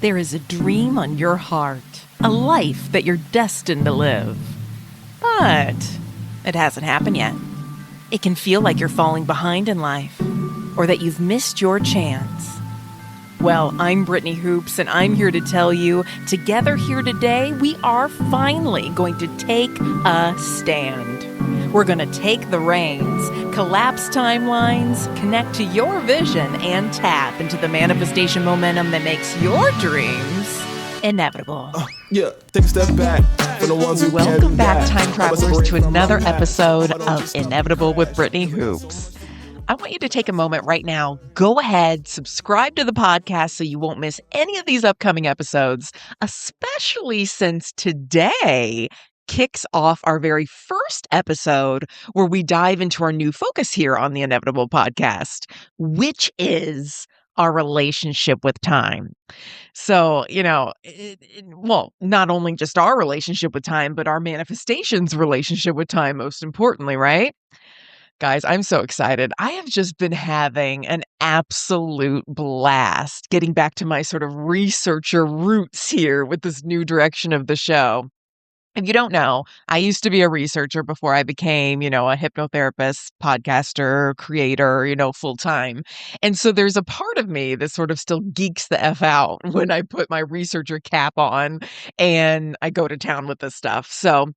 There is a dream on your heart, a life that you're destined to live. But it hasn't happened yet. It can feel like you're falling behind in life, or that you've missed your chance. Well, I'm Brittany Hoops, and I'm here to tell you, together here today, we are finally going to take a stand. We're going to take the reins, collapse timelines, connect to your vision, and tap into the manifestation momentum that makes your dreams inevitable. Take a step back for the ones who Welcome back, time travelers, to another episode of Inevitable with Brittany Hoops. I want you to take a moment right now. Go ahead, subscribe to the podcast so you won't miss any of these upcoming episodes, especially since today kicks off our very first episode where we dive into our new focus here on the Inevitable podcast, which is our relationship with time. So, not only just our relationship with time, but our manifestations relationship with time, most importantly, right? Guys, I'm so excited. I have just been having an absolute blast getting back to my sort of researcher roots here with this new direction of the show. If you don't know, I used to be a researcher before I became, a hypnotherapist, podcaster, creator, full time. And so there's a part of me that sort of still geeks the F out when I put my researcher cap on and I go to town with this stuff. So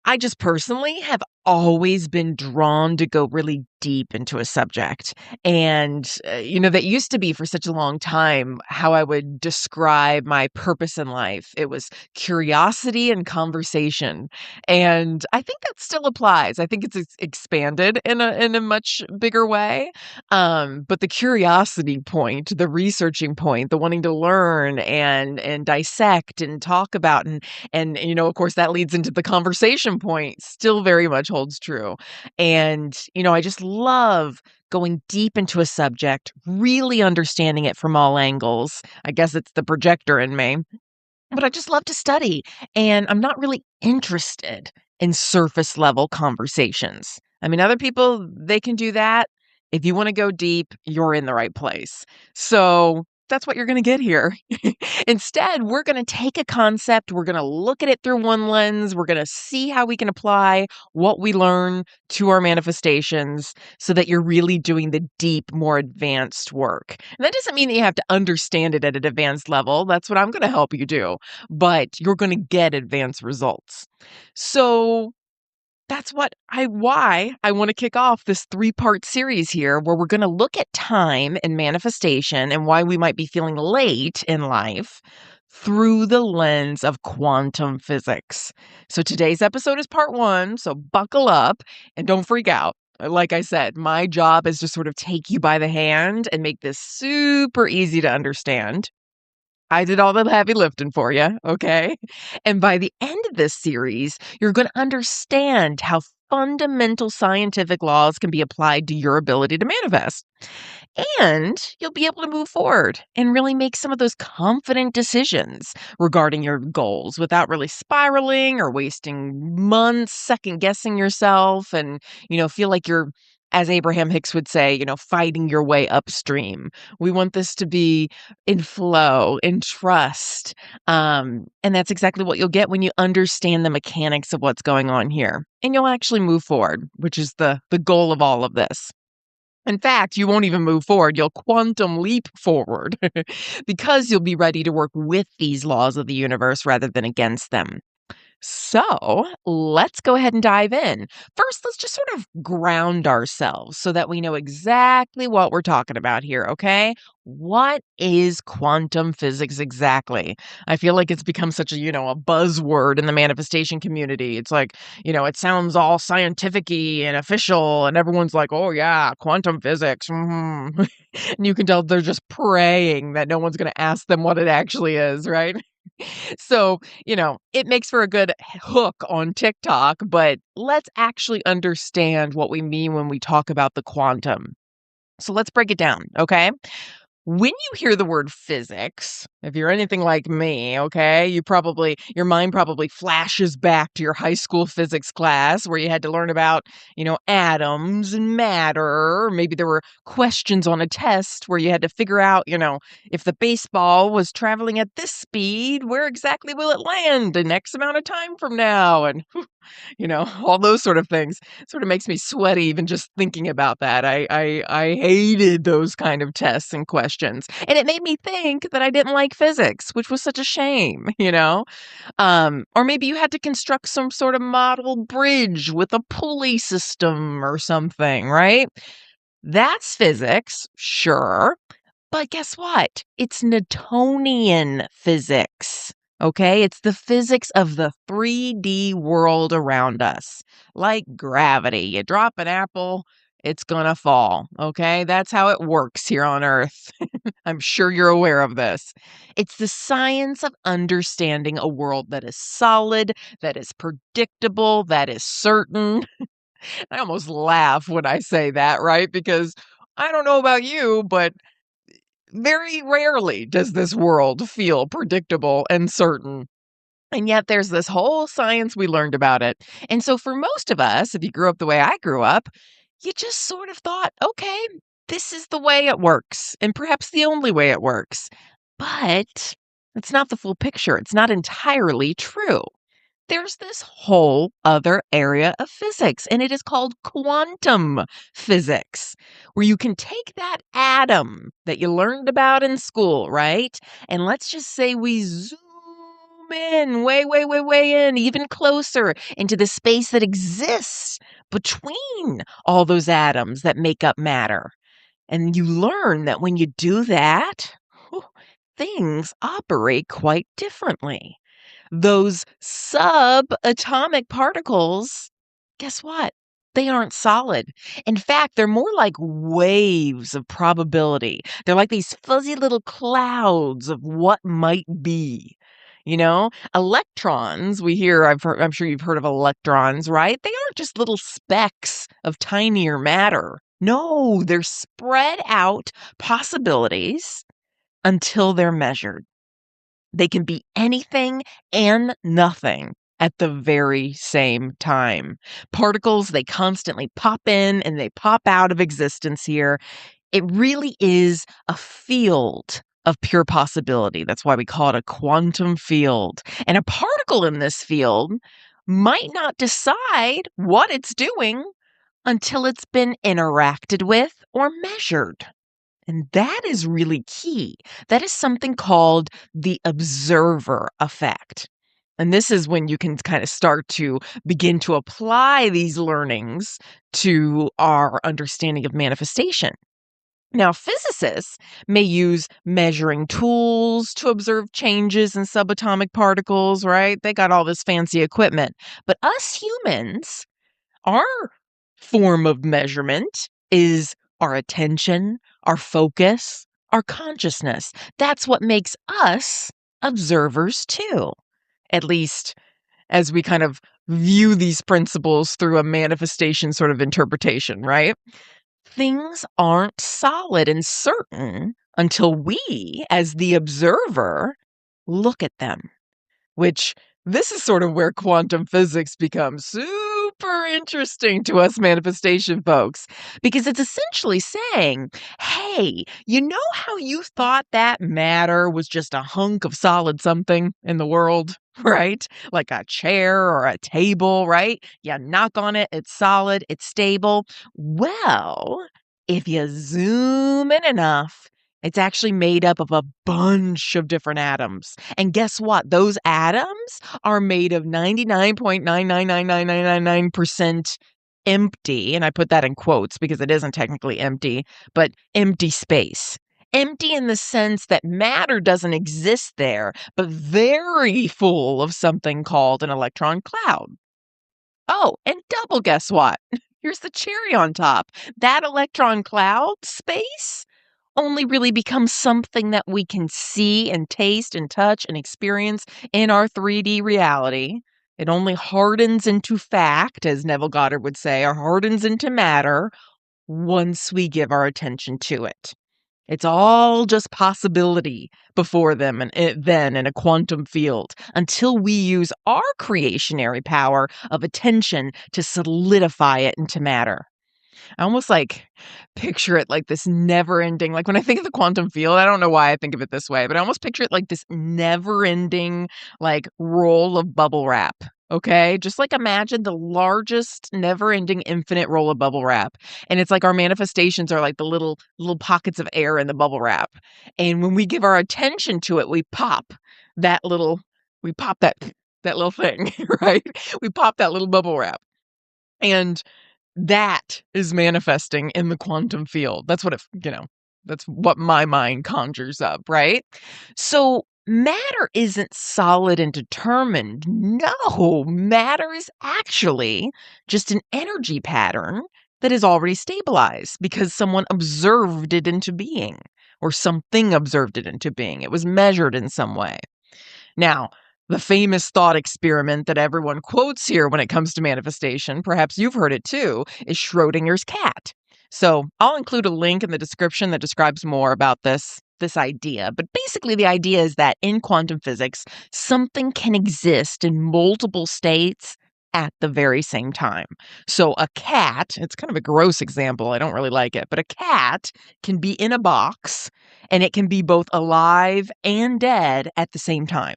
I just personally have always been drawn to go really deep into a subject. And, that used to be for such a long time how I would describe my purpose in life. It was curiosity and conversation. And I think that still applies. I think it's expanded in a much bigger way. But the curiosity point, the researching point, the wanting to learn and dissect and talk about and of course that leads into the conversation point, still very much holds true. And I just love going deep into a subject, really understanding it from all angles. I guess it's the projector in me, but I just love to study, and I'm not really interested in surface level conversations. I mean, other people, they can do that. If you want to go deep, you're in the right place. So that's what you're going to get here. Instead, we're going to take a concept, we're going to look at it through one lens, we're going to see how we can apply what we learn to our manifestations so that you're really doing the deep, more advanced work. And that doesn't mean that you have to understand it at an advanced level. That's what I'm going to help you do. But you're going to get advanced results. So that's why I want to kick off this 3-part series here where we're going to look at time and manifestation and why we might be feeling late in life through the lens of quantum physics. So today's episode is part 1, so buckle up and don't freak out. Like I said, my job is to sort of take you by the hand and make this super easy to understand. I did all the heavy lifting for you, okay? And by the end of this series, you're going to understand how fundamental scientific laws can be applied to your ability to manifest. And you'll be able to move forward and really make some of those confident decisions regarding your goals without really spiraling or wasting months second guessing yourself and, feel like you're, as Abraham Hicks would say, fighting your way upstream. We want this to be in flow, in trust. And that's exactly what you'll get when you understand the mechanics of what's going on here. And you'll actually move forward, which is the goal of all of this. In fact, you won't even move forward. You'll quantum leap forward because you'll be ready to work with these laws of the universe rather than against them. So let's go ahead and dive in. First, let's just sort of ground ourselves so that we know exactly what we're talking about here, okay? What is quantum physics exactly? I feel like it's become such a, a buzzword in the manifestation community. It's like, it sounds all scientific-y and official, and everyone's like, oh yeah, quantum physics. And you can tell they're just praying that no one's going to ask them what it actually is, right? So, it makes for a good hook on TikTok, but let's actually understand what we mean when we talk about the quantum. So let's break it down, okay? When you hear the word physics, if you're anything like me, okay, your mind probably flashes back to your high school physics class where you had to learn about, atoms and matter. Or maybe there were questions on a test where you had to figure out, if the baseball was traveling at this speed, where exactly will it land in X amount of time from now? And all those sort of things. Sort of makes me sweaty even just thinking about that. I hated those kind of tests and questions. And it made me think that I didn't like physics, which was such a shame. Or maybe you had to construct some sort of model bridge with a pulley system or something, right? That's physics, sure. But guess what? It's Newtonian physics. Okay, it's the physics of the 3D world around us, like gravity. You drop an apple, it's gonna fall. Okay, that's how it works here on Earth. I'm sure you're aware of this. It's the science of understanding a world that is solid, that is predictable, that is certain. I almost laugh when I say that, right? Because I don't know about you, but very rarely does this world feel predictable and certain. And yet there's this whole science we learned about it. And so for most of us, if you grew up the way I grew up, you just sort of thought, okay, this is the way it works, and perhaps the only way it works. But it's not the full picture. It's not entirely true. There's this whole other area of physics, and it is called quantum physics, where you can take that atom that you learned about in school, right? And let's just say we zoom in, way, way, way, way in, even closer into the space that exists between all those atoms that make up matter. And you learn that when you do that, whew, things operate quite differently. Those subatomic particles, guess what? They aren't solid. In fact, they're more like waves of probability. They're like these fuzzy little clouds of what might be. Electrons, I'm sure you've heard of electrons, right? They aren't just little specks of tinier matter. No, they're spread out possibilities until they're measured. They can be anything and nothing at the very same time. Particles, they constantly pop in and they pop out of existence here. It really is a field of pure possibility. That's why we call it a quantum field. And a particle in this field might not decide what it's doing until it's been interacted with or measured. And that is really key. That is something called the observer effect. And this is when you can kind of start to begin to apply these learnings to our understanding of manifestation. Now, physicists may use measuring tools to observe changes in subatomic particles, right? They got all this fancy equipment. But us humans, our form of measurement is our attention, our focus, our consciousness. That's what makes us observers too. At least as we kind of view these principles through a manifestation sort of interpretation, right? Things aren't solid and certain until we, as the observer, look at them. Which this is sort of where quantum physics becomes super interesting to us manifestation folks, because it's essentially saying, hey, you know how you thought that matter was just a hunk of solid something in the world, right? Like a chair or a table, right? You knock on it, it's solid, it's stable. Well, if you zoom in enough, it's actually made up of a bunch of different atoms. And guess what? Those atoms are made of 99.9999999% empty. And I put that in quotes because it isn't technically empty, but empty space. Empty in the sense that matter doesn't exist there, but very full of something called an electron cloud. Oh, and double guess what? Here's the cherry on top. That electron cloud space only really becomes something that we can see and taste and touch and experience in our 3D reality. It only hardens into fact, as Neville Goddard would say, or hardens into matter once we give our attention to it. It's all just possibility before them and then in a quantum field until we use our creationary power of attention to solidify it into matter. I almost like picture it like this never ending, like when I think of the quantum field, I don't know why I think of it this way, but I almost picture it like this never ending, like roll of bubble wrap. Okay. Just like imagine the largest, never ending, infinite roll of bubble wrap. And it's like our manifestations are like the little pockets of air in the bubble wrap. And when we give our attention to it, that little, we pop that little thing, right? We pop that little bubble wrap. And that is manifesting in the quantum field. That's what my mind conjures up, right? So matter isn't solid and determined. No, matter is actually just an energy pattern that is already stabilized because someone observed it into being or something observed it into being. It was measured in some way. Now, the famous thought experiment that everyone quotes here when it comes to manifestation, perhaps you've heard it too, is Schrodinger's cat. So I'll include a link in the description that describes more about this idea. But basically, the idea is that in quantum physics, something can exist in multiple states at the very same time. So a cat, it's kind of a gross example. I don't really like it, but a cat can be in a box and it can be both alive and dead at the same time.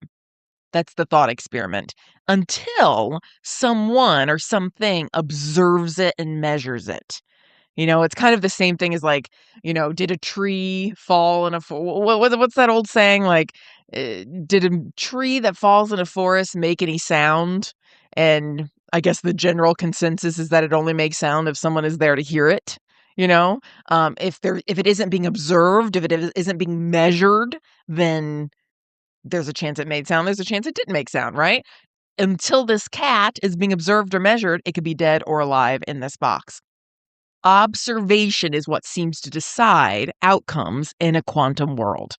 That's the thought experiment. Until someone or something observes it and measures it. It's kind of the same thing as like, did a tree fall in a what's that old saying? Like, did a tree that falls in a forest make any sound? And I guess the general consensus is that it only makes sound if someone is there to hear it. If it isn't being observed, if it isn't being measured, then there's a chance it made sound. There's a chance it didn't make sound, right? Until this cat is being observed or measured, it could be dead or alive in this box. Observation is what seems to decide outcomes in a quantum world.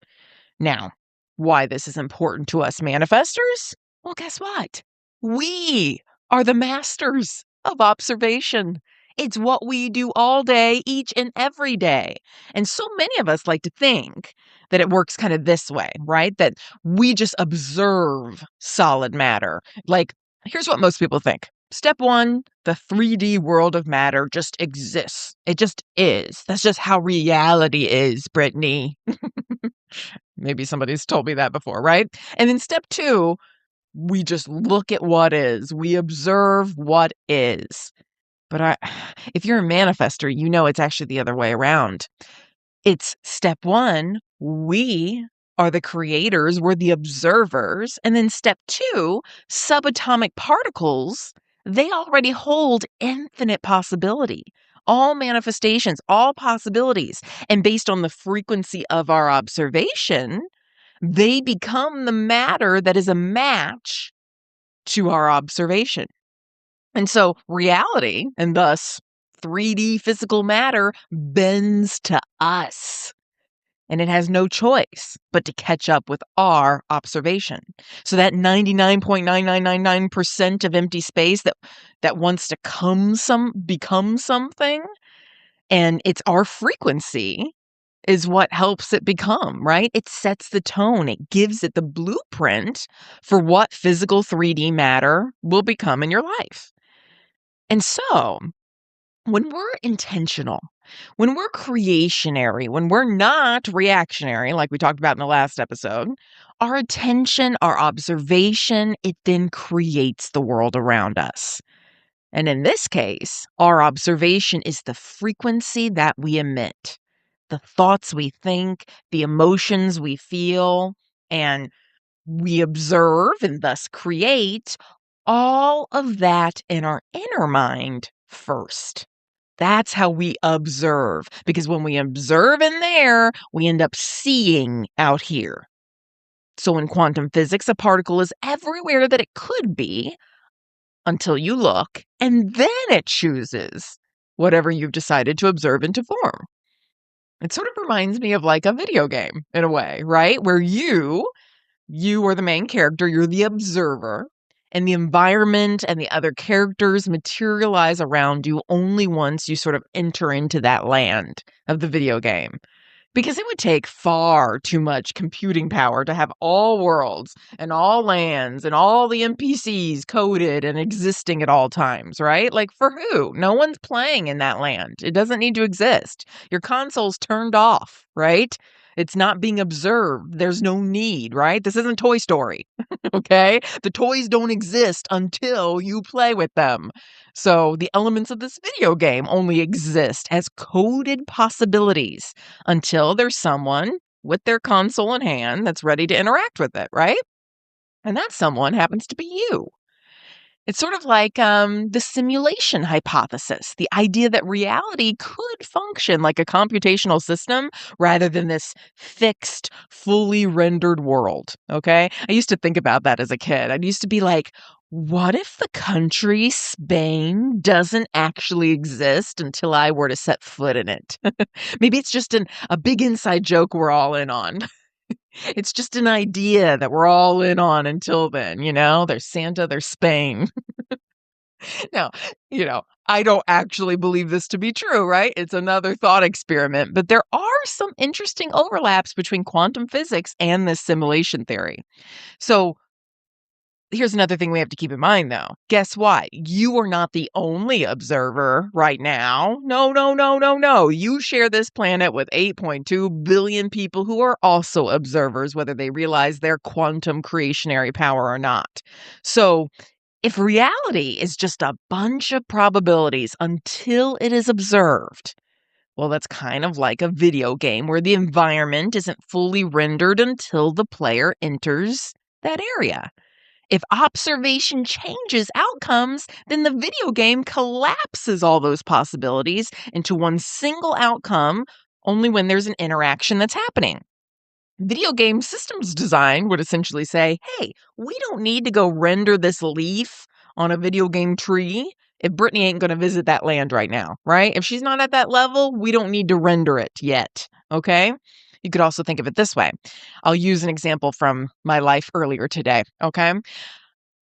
Now, why this is important to us manifestors? Well, guess what? We are the masters of observation. It's what we do all day, each and every day. And so many of us like to think that it works kind of this way, right? That we just observe solid matter. Like, here's what most people think. Step one, the 3D world of matter just exists. It just is. That's just how reality is, Brittany. Maybe somebody's told me that before, right? And then step two, we just look at what is. We observe what is. But if you're a manifester, you know it's actually the other way around. It's step one, we are the creators, we're the observers. And then step two, subatomic particles, they already hold infinite possibility. All manifestations, all possibilities. And based on the frequency of our observation, they become the matter that is a match to our observation. And so reality, and thus 3D physical matter, bends to us. And it has no choice but to catch up with our observation. So that 99.9999% of empty space that wants to become something, and it's our frequency is what helps it become, right? It sets the tone. It gives it the blueprint for what physical 3D matter will become in your life. And so, when we're intentional, when we're creationary, when we're not reactionary, like we talked about in the last episode, our attention, our observation, it then creates the world around us. And in this case, our observation is the frequency that we emit, the thoughts we think, the emotions we feel, and we observe and thus create all of that in our inner mind first. That's how we observe, because when we observe in there, we end up seeing out here. So in quantum physics, a particle is everywhere that it could be until you look, and then it chooses whatever you've decided to observe into form. It sort of reminds me of like a video game in a way, right? Where you are the main character, you're the observer, and the environment and the other characters materialize around you only once you sort of enter into that land of the video game. Because it would take far too much computing power to have all worlds and all lands and all the NPCs coded and existing at all times, right? Like, for who? No one's playing in that land. It doesn't need to exist. Your console's turned off, right? It's not being observed. There's no need, right? This isn't Toy Story, okay? The toys don't exist until you play with them. So the elements of this video game only exist as coded possibilities until there's someone with their console in hand that's ready to interact with it, right? And that someone happens to be you. It's sort of like the simulation hypothesis, the idea that reality could function like a computational system rather than this fixed, fully rendered world. Okay. I used to think about that as a kid. I used to be like, what if the country Spain doesn't actually exist until I were to set foot in it? Maybe it's just a big inside joke we're all in on. It's just an idea that we're all in on until then, There's Santa, there's Spain. Now, I don't actually believe this to be true, right? It's another thought experiment, but there are some interesting overlaps between quantum physics and this simulation theory. So here's another thing we have to keep in mind, though. Guess what? You are not the only observer right now. No, no, no, no, no. You share this planet with 8.2 billion people who are also observers, whether they realize their quantum creationary power or not. So if reality is just a bunch of probabilities until it is observed, well, that's kind of like a video game where the environment isn't fully rendered until the player enters that area. If observation changes outcomes, then the video game collapses all those possibilities into one single outcome only when there's an interaction that's happening. Video game systems design would essentially say, hey, we don't need to go render this leaf on a video game tree if Brittany ain't going to visit that land right now, right? If she's not at that level, we don't need to render it yet, okay? You could also think of it this way. I'll use an example from my life earlier today, okay?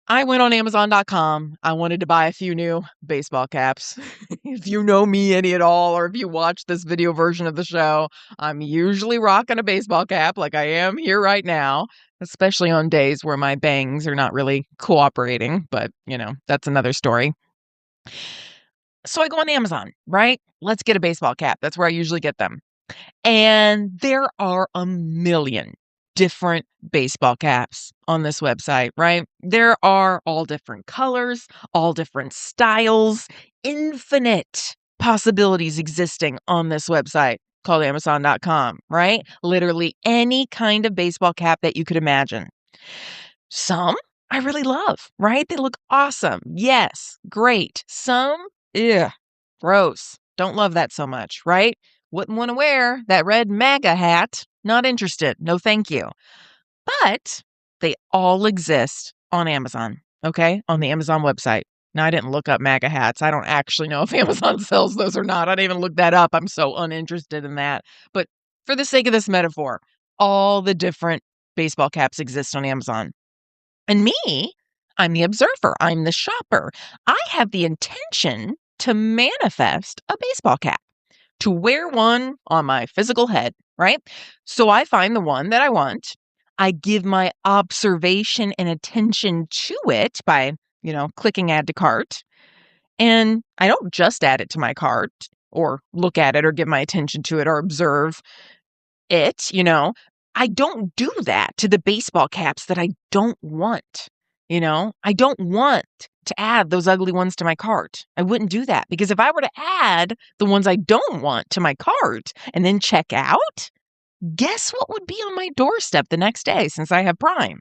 I went on Amazon.com. I wanted to buy a few new baseball caps. If you know me any at all, or if you watch this video version of the show, I'm usually rocking a baseball cap like I am here right now, especially on days where my bangs are not really cooperating. But, that's another story. So I go on Amazon, right? Let's get a baseball cap. That's where I usually get them. And there are a million different baseball caps on this website, right? There are all different colors, all different styles, infinite possibilities existing on this website called Amazon.com, right? Literally any kind of baseball cap that you could imagine. Some I really love, right? They look awesome. Yes, great. Some, gross. Don't love that so much, right? Wouldn't want to wear that red MAGA hat. Not interested. No, thank you. But they all exist on Amazon, okay? On the Amazon website. Now, I didn't look up MAGA hats. I don't actually know if Amazon sells those or not. I didn't even look that up. I'm so uninterested in that. But for the sake of this metaphor, all the different baseball caps exist on Amazon. And me, I'm the observer. I'm the shopper. I have the intention to manifest a baseball cap, to wear one on my physical head, right? So I find the one that I want. I give my observation and attention to it by, clicking add to cart. And I don't just add it to my cart or look at it or give my attention to it or observe it, I don't do that to the baseball caps that I don't want. I don't want to add those ugly ones to my cart. I wouldn't do that because if I were to add the ones I don't want to my cart and then check out, guess what would be on my doorstep the next day since I have Prime?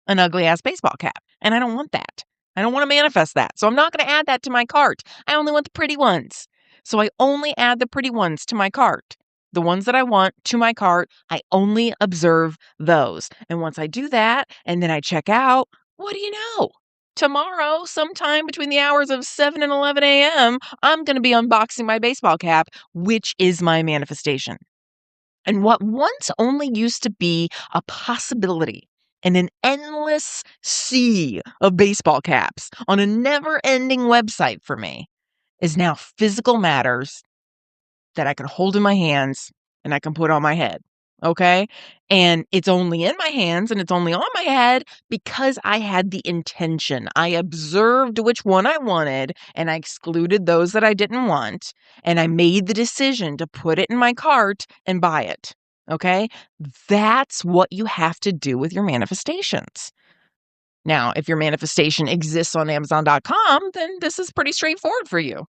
An ugly ass baseball cap. And I don't want that. I don't want to manifest that. So I'm not going to add that to my cart. I only want the pretty ones. So I only add the pretty ones to my cart. The ones that I want to my cart, I only observe those. And once I do that and then I check out, what do you know? Tomorrow, sometime between the hours of 7 and 11 a.m., I'm going to be unboxing my baseball cap, which is my manifestation. And what once only used to be a possibility in an endless sea of baseball caps on a never-ending website for me is now physical matters that I can hold in my hands and I can put on my head. Okay. And it's only in my hands and it's only on my head because I had the intention. I observed which one I wanted and I excluded those that I didn't want. And I made the decision to put it in my cart and buy it. Okay. That's what you have to do with your manifestations. Now, if your manifestation exists on Amazon.com, then this is pretty straightforward for you.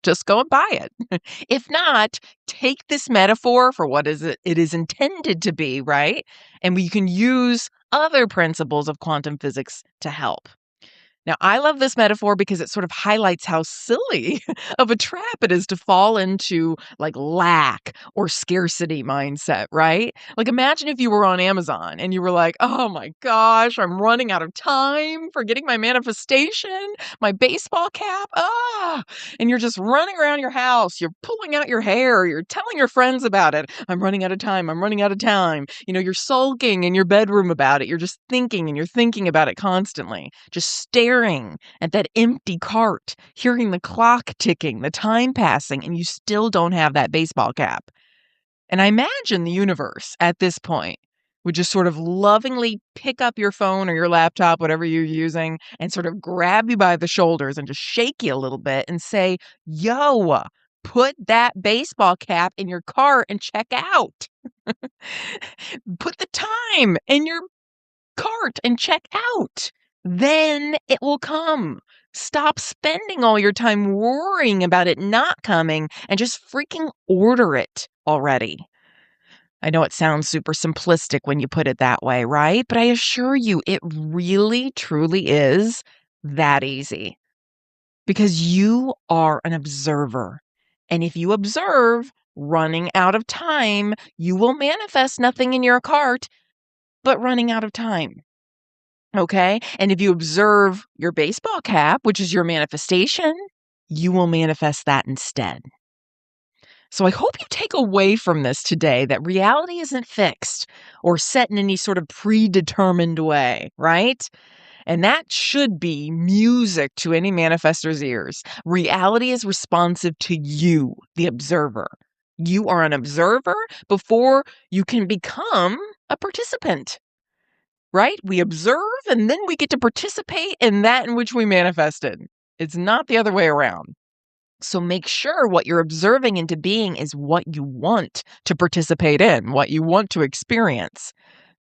Just go and buy it. If not, take this metaphor for what it is intended to be, right? And we can use other principles of quantum physics to help. Now, I love this metaphor because it sort of highlights how silly of a trap it is to fall into like lack or scarcity mindset, right? Like imagine if you were on Amazon and you were like, oh my gosh, I'm running out of time for getting my manifestation, my baseball cap. And you're just running around your house. You're pulling out your hair. You're telling your friends about it. I'm running out of time. I'm running out of time. You're sulking in your bedroom about it. You're just thinking and you're thinking about it constantly. Just staring at that empty cart, hearing the clock ticking, the time passing, and you still don't have that baseball cap. And I imagine the universe at this point would just sort of lovingly pick up your phone or your laptop, whatever you're using, and sort of grab you by the shoulders and just shake you a little bit and say, yo, put that baseball cap in your cart and check out. Put the time in your cart and check out. Then it will come. Stop spending all your time worrying about it not coming and just freaking order it already. I know it sounds super simplistic when you put it that way, right? But I assure you, it really, truly is that easy. Because you are an observer. And if you observe running out of time, you will manifest nothing in your cart but running out of time. Okay. And if you observe your baseball cap, which is your manifestation, you will manifest that instead. So I hope you take away from this today that reality isn't fixed or set in any sort of predetermined way, right? And that should be music to any manifestor's ears. Reality is responsive to you, the observer. You are an observer before you can become a participant. Right? We observe and then we get to participate in that in which we manifested. It's not the other way around. So make sure what you're observing into being is what you want to participate in, what you want to experience,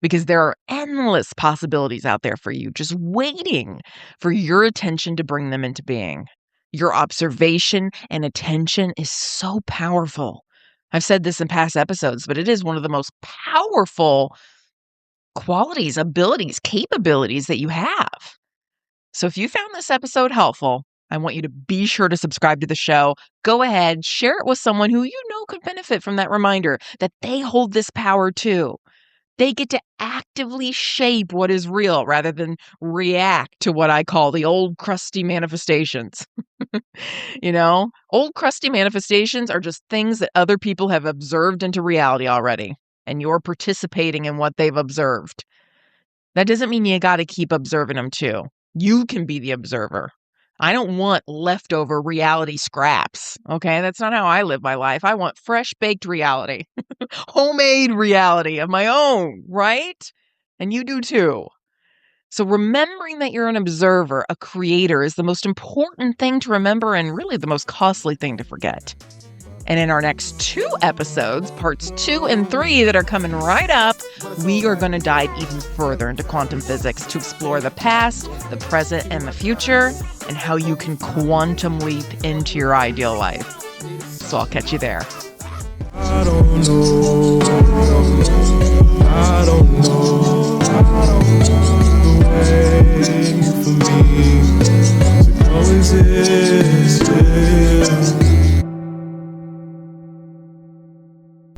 because there are endless possibilities out there for you, just waiting for your attention to bring them into being. Your observation and attention is so powerful. I've said this in past episodes, but it is one of the most powerful qualities, abilities, capabilities that you have. So if you found this episode helpful, I want you to be sure to subscribe to the show. Go ahead, share it with someone who you know could benefit from that reminder that they hold this power too. They get to actively shape what is real rather than react to what I call the old crusty manifestations. Old crusty manifestations are just things that other people have observed into reality already. And you're participating in what they've observed. That doesn't mean you got to keep observing them too. You can be the observer. I don't want leftover reality scraps. Okay. That's not how I live my life. I want fresh baked reality, homemade reality of my own, right? And you do too. So remembering that you're an observer, a creator, is the most important thing to remember and really the most costly thing to forget. And in our next 2 episodes, parts 2 and 3 that are coming right up, we are going to dive even further into quantum physics to explore the past, the present, and the future, and how you can quantum leap into your ideal life. So I'll catch you there. I don't know.